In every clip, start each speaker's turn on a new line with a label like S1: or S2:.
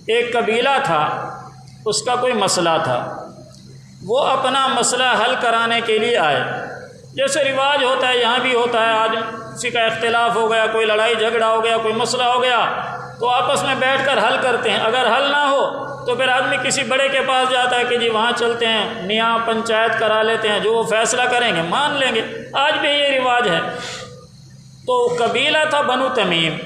S1: ایک قبیلہ تھا، اس کا کوئی مسئلہ تھا، وہ اپنا مسئلہ حل کرانے کے لیے آئے۔ جیسے رواج ہوتا ہے، یہاں بھی ہوتا ہے، آج کسی کا اختلاف ہو گیا، کوئی لڑائی جھگڑا ہو گیا، کوئی مسئلہ ہو گیا تو آپس میں بیٹھ کر حل کرتے ہیں۔ اگر حل نہ ہو تو پھر آدمی کسی بڑے کے پاس جاتا ہے کہ جی وہاں چلتے ہیں، میاں پنچایت کرا لیتے ہیں، جو وہ فیصلہ کریں گے مان لیں گے۔ آج بھی یہ رواج ہے۔ تو قبیلہ تھا بنو تمیم،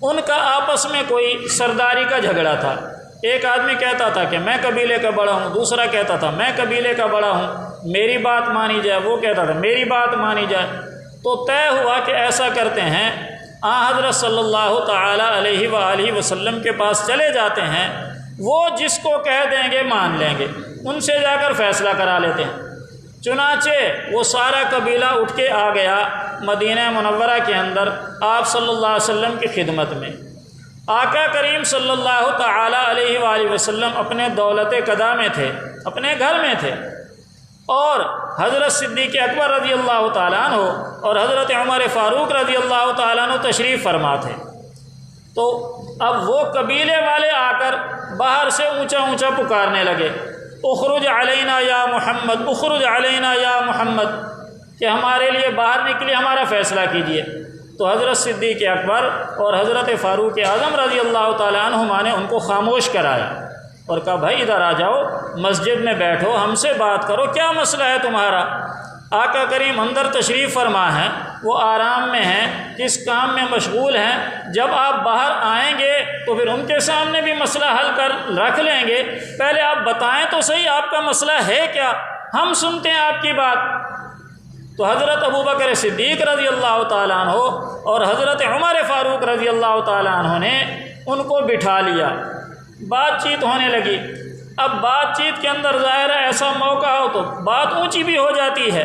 S1: ان کا آپس میں کوئی سرداری کا جھگڑا تھا۔ ایک آدمی کہتا تھا کہ میں قبیلے کا بڑا ہوں، دوسرا کہتا تھا میں قبیلے کا بڑا ہوں، میری بات مانی جائے، وہ کہتا تھا میری بات مانی جائے۔ تو طے ہوا کہ ایسا کرتے ہیں، حضرت صلی اللہ تعالی علیہ وآلہ وسلم کے پاس چلے جاتے ہیں، وہ جس کو کہہ دیں گے مان لیں گے، ان سے جا کر فیصلہ کرا لیتے ہیں۔ چنانچہ وہ سارا قبیلہ اٹھ کے آ گیا مدینہ منورہ کے اندر آپ صلی اللہ علیہ وسلم کی خدمت میں۔ آقا کریم صلی اللہ تعالی علیہ وآلہ وسلم اپنے دولت قدا میں تھے، اپنے گھر میں تھے، اور حضرت صدیق اکبر رضی اللہ تعالیٰ عنہ اور حضرت عمر فاروق رضی اللہ تعالیٰ عنہ تشریف فرما تھے۔ تو اب وہ قبیلے والے آ کر باہر سے اونچا اونچا پکارنے لگے، اخرج علینا یا محمد، اخرج علینا یا محمد، کہ ہمارے لیے باہر نکلیے، ہمارا فیصلہ کیجیے۔ تو حضرت صدیق اکبر اور حضرت فاروق اعظم رضی اللہ تعالیٰ عنہما نے ان کو خاموش کرایا اور کہا بھائی ادھر آ جاؤ، مسجد میں بیٹھو، ہم سے بات کرو، کیا مسئلہ ہے تمہارا؟ آقا کریم اندر تشریف فرما ہیں، وہ آرام میں ہیں، کس کام میں مشغول ہیں، جب آپ باہر آئیں گے تو پھر ان کے سامنے بھی مسئلہ حل کر رکھ لیں گے، پہلے آپ بتائیں تو صحیح آپ کا مسئلہ ہے کیا، ہم سنتے ہیں آپ کی بات۔ تو حضرت ابوبکر صدیق رضی اللہ تعالیٰ عنہ اور حضرت عمر فاروق رضی اللہ تعالیٰ عنہ نے ان کو بٹھا لیا، بات چیت ہونے لگی۔ اب بات چیت کے اندر ظاہر ہے ایسا موقع ہو تو بات اونچی بھی ہو جاتی ہے،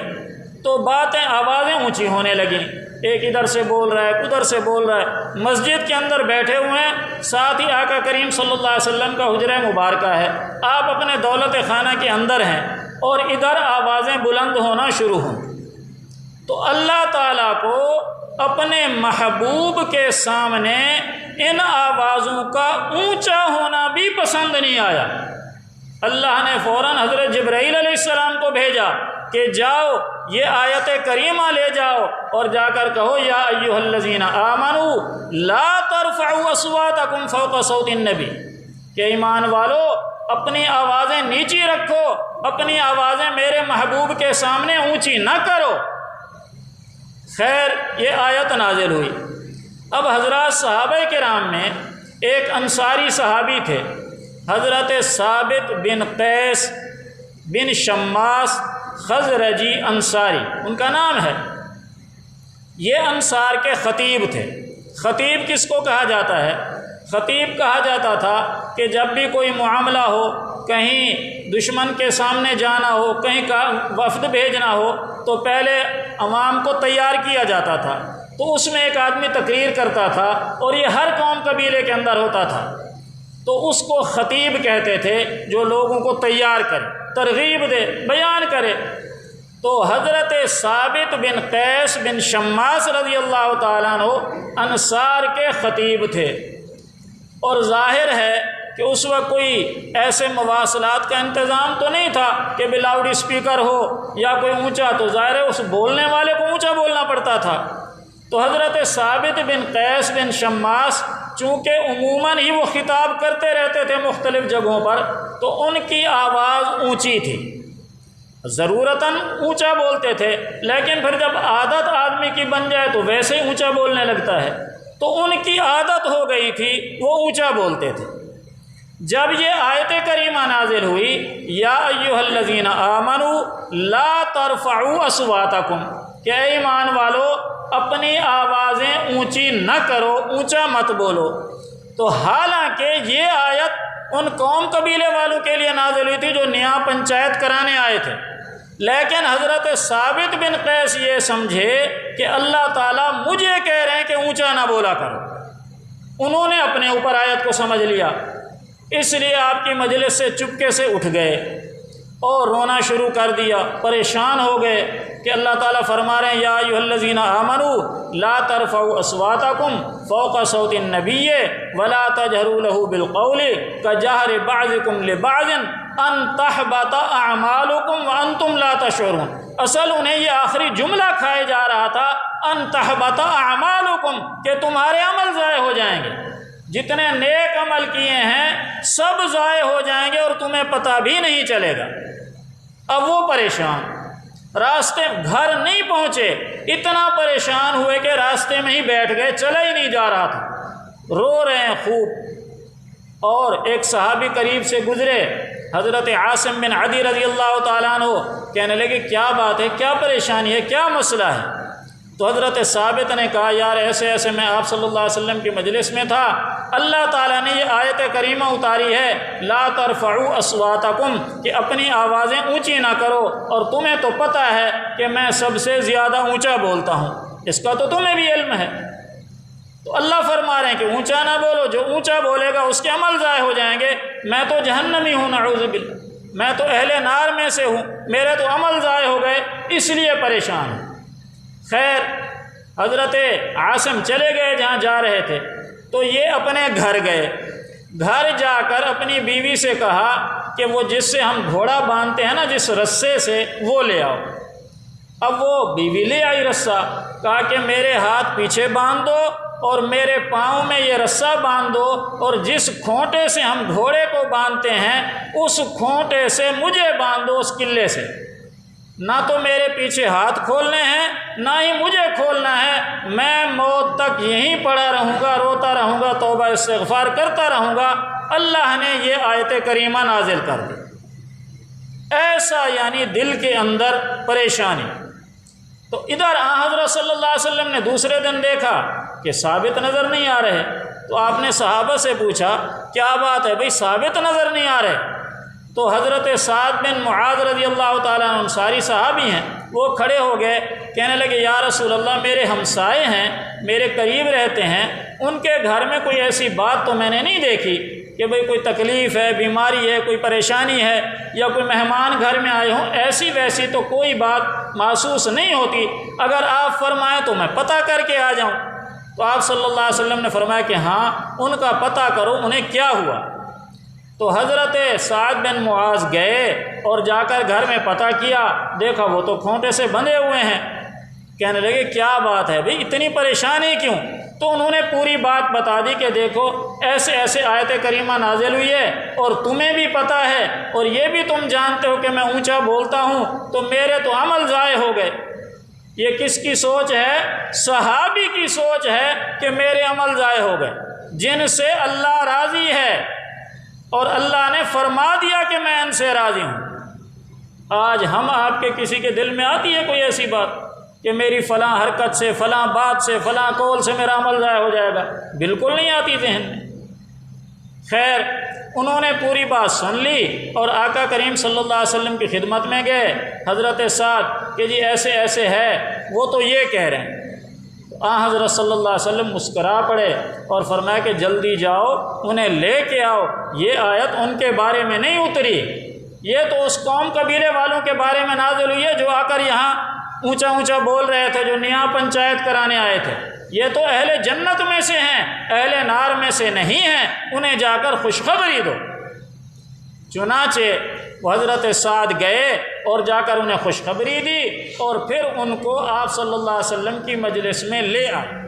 S1: تو باتیں آوازیں اونچی ہونے لگیں، ایک ادھر سے بول رہا ہے، ادھر سے بول رہا ہے، مسجد کے اندر بیٹھے ہوئے ہیں، ساتھ ہی آقا کریم صلی اللہ علیہ وسلم کا حجرہ مبارکہ ہے، آپ اپنے دولت خانہ کے اندر ہیں اور ادھر آوازیں بلند ہونا شروع ہوں۔ تو اللہ تعالیٰ کو اپنے محبوب کے سامنے ان آوازوں کا اونچا ہونا بھی پسند نہیں آیا۔ اللہ نے فوراً حضرت جبرائیل علیہ السلام کو بھیجا کہ جاؤ یہ آیت کریمہ لے جاؤ اور جا کر کہو یا ایھا الذین آمنوا لا ترفعوا اصواتکم فوق صوت النبی، کہ ایمان والو اپنی آوازیں نیچی رکھو، اپنی آوازیں میرے محبوب کے سامنے اونچی نہ کرو۔ خیر یہ آیت نازل ہوئی۔ اب حضرات صحابہ کرام میں ایک انصاری صحابی تھے، حضرت ثابت بن قیس بن شماس خزرجی انصاری ان کا نام ہے۔ یہ انصار کے خطیب تھے۔ خطیب کس کو کہا جاتا ہے؟ خطیب کہا جاتا تھا کہ جب بھی کوئی معاملہ ہو، کہیں دشمن کے سامنے جانا ہو، کہیں کا وفد بھیجنا ہو، تو پہلے عوام کو تیار کیا جاتا تھا، تو اس میں ایک آدمی تقریر کرتا تھا اور یہ ہر قوم قبیلے کے اندر ہوتا تھا، تو اس کو خطیب کہتے تھے، جو لوگوں کو تیار کرے، ترغیب دے، بیان کرے۔ تو حضرت ثابت بن قیس بن شماس رضی اللہ تعالیٰ عنہ انصار کے خطیب تھے، اور ظاہر ہے کہ اس وقت کوئی ایسے مواصلات کا انتظام تو نہیں تھا کہ لاؤڈ اسپیکر ہو یا کوئی اونچا، تو ظاہر ہے اس بولنے والے کو اونچا بولنا پڑتا تھا۔ تو حضرت ثابت بن قیس بن شماس چونکہ عموماً ہی وہ خطاب کرتے رہتے تھے مختلف جگہوں پر، تو ان کی آواز اونچی تھی، ضرورتاً اونچا بولتے تھے، لیکن پھر جب عادت آدمی کی بن جائے تو ویسے ہی اونچا بولنے لگتا ہے، تو ان کی عادت ہو گئی تھی، وہ اونچا بولتے تھے۔ جب یہ آیت کریمہ نازل ہوئی یا ایھا الذین آمنوا لا ترفعوا اصواتکم، کہ اے ایمان والو اپنی آوازیں اونچی نہ کرو، اونچا مت بولو، تو حالانکہ یہ آیت ان قوم قبیلے والوں کے لیے نازل ہوئی تھی جو نیا پنچایت کرانے آئے تھے، لیکن حضرت ثابت بن قیس یہ سمجھے کہ اللہ تعالیٰ مجھے کہہ رہے ہیں کہ اونچا نہ بولا کرو، انہوں نے اپنے اوپر آیت کو سمجھ لیا، اس لیے آپ کی مجلس سے چپکے سے اٹھ گئے، اور رونا شروع کر دیا، پریشان ہو گئے کہ اللہ تعالیٰ فرما رہے ہیں یا ایھا الذین آمنوا لا ترفعوا اصواتکم فوق صوت النبی ولا تجہروا لہ بالقول کجہر بعضکم لبعض ان تحبط اعمالکم وانتم لا تشعرون۔ اصل انہیں یہ آخری جملہ کھائے جا رہا تھا ان تحبط اعمالکم، کہ تمہارے عمل ضائع ہو جائیں گے، جتنے نیک عمل کیے ہیں سب ضائع ہو جائیں گے اور تمہیں پتہ بھی نہیں چلے گا۔ اب وہ پریشان، راستے گھر نہیں پہنچے، اتنا پریشان ہوئے کہ راستے میں ہی بیٹھ گئے، چلا ہی نہیں جا رہا تھا، رو رہے ہیں خوب۔ اور ایک صحابی قریب سے گزرے، حضرت عاصم بن عدی رضی اللہ تعالیٰ عنہ، کہنے لگے کیا بات ہے، کیا پریشانی ہے، کیا مسئلہ ہے؟ تو حضرت ثابت نے کہا یار ایسے ایسے میں آپ صلی اللہ علیہ وسلم کی مجلس میں تھا، اللہ تعالیٰ نے یہ آیت کریمہ اتاری ہے لا ترفعوا اصواتکم، کہ اپنی آوازیں اونچی نہ کرو، اور تمہیں تو پتہ ہے کہ میں سب سے زیادہ اونچا بولتا ہوں، اس کا تو تمہیں بھی علم ہے۔ تو اللہ فرما رہے ہیں کہ اونچا نہ بولو، جو اونچا بولے گا اس کے عمل ضائع ہو جائیں گے، میں تو جہنمی ہوں نعوذ باللہ، میں تو اہل نار میں سے ہوں، میرے تو عمل ضائع ہو گئے، اس لیے پریشان ہوں۔ خیر حضرت عاصم چلے گئے جہاں جا رہے تھے، تو یہ اپنے گھر گئے، گھر جا کر اپنی بیوی سے کہا کہ وہ جس سے ہم گھوڑا باندھتے ہیں نا، جس رسے سے، وہ لے آؤ۔ اب وہ بیوی لے آئی رسہ، کہا کہ میرے ہاتھ پیچھے باندھ دو اور میرے پاؤں میں یہ رسہ باندھ دو، اور جس کھونٹے سے ہم گھوڑے کو باندھتے ہیں اس کھونٹے سے مجھے باندھ دو، اس قلعے سے، نہ تو میرے پیچھے ہاتھ کھولنے ہیں نہ ہی مجھے کھولنا ہے، میں موت تک یہیں پڑا رہوں گا، روتا رہوں گا، توبہ استغفار کرتا رہوں گا۔ اللہ نے یہ آیت کریمہ نازل کر دی۔ ایسا یعنی دل کے اندر پریشانی۔ تو ادھر حضرت صلی اللہ علیہ وسلم نے دوسرے دن دیکھا کہ ثابت نظر نہیں آ رہے، تو آپ نے صحابہ سے پوچھا کیا بات ہے بھئی، ثابت نظر نہیں آ رہے؟ تو حضرت سعد بن معاذ رضی اللہ تعالیٰ عنہ انصاری صحابی ہیں، وہ کھڑے ہو گئے، کہنے لگے یا رسول اللہ، میرے ہمسائے ہیں، میرے قریب رہتے ہیں، ان کے گھر میں کوئی ایسی بات تو میں نے نہیں دیکھی کہ بھئی کوئی تکلیف ہے، بیماری ہے، کوئی پریشانی ہے، یا کوئی مہمان گھر میں آئے ہوں، ایسی ویسی تو کوئی بات محسوس نہیں ہوتی، اگر آپ فرمائیں تو میں پتہ کر کے آ جاؤں۔ تو آپ صلی اللہ علیہ وسلم نے فرمایا کہ ہاں ان کا پتہ کرو، انہیں کیا ہوا۔ تو حضرت سعد بن معاذ گئے اور جا کر گھر میں پتہ کیا، دیکھا وہ تو کھونٹے سے بندھے ہوئے ہیں۔ کہنے لگے کیا بات ہے بھئی، اتنی پریشانی کیوں؟ تو انہوں نے پوری بات بتا دی کہ دیکھو ایسے ایسے آیت کریمہ نازل ہوئی ہے، اور تمہیں بھی پتہ ہے، اور یہ بھی تم جانتے ہو کہ میں اونچا بولتا ہوں، تو میرے تو عمل ضائع ہو گئے۔ یہ کس کی سوچ ہے؟ صحابی کی سوچ ہے کہ میرے عمل ضائع ہو گئے، جن سے اللہ راضی ہے، اور اللہ نے فرما دیا کہ میں ان سے راضی ہوں۔ آج ہم آپ کے کسی کے دل میں آتی ہے کوئی ایسی بات کہ میری فلاں حرکت سے، فلاں بات سے، فلاں قول سے میرا عمل ضائع ہو جائے گا؟ بالکل نہیں آتی ذہن میں۔ خیر انہوں نے پوری بات سن لی اور آقا کریم صلی اللہ علیہ وسلم کی خدمت میں گئے، حضرت سعد کہ جی ایسے ایسے ہے، وہ تو یہ کہہ رہے ہیں۔ حضرت صلی اللہ علیہ وسلم مسکرا پڑے اور فرمایا کہ جلدی جاؤ انہیں لے کے آؤ، یہ آیت ان کے بارے میں نہیں اتری، یہ تو اس قوم قبیلے والوں کے بارے میں نازل ہوئی ہے جو آ کر یہاں اونچا اونچا بول رہے تھے، جو نیا پنچایت کرانے آئے تھے، یہ تو اہل جنت میں سے ہیں، اہل نار میں سے نہیں ہیں، انہیں جا کر خوشخبری دو۔ چنانچہ وہ حضرت سعد گئے اور جا کر انہیں خوشخبری دی، اور پھر ان کو آپ صلی اللہ علیہ وسلم کی مجلس میں لے آئے۔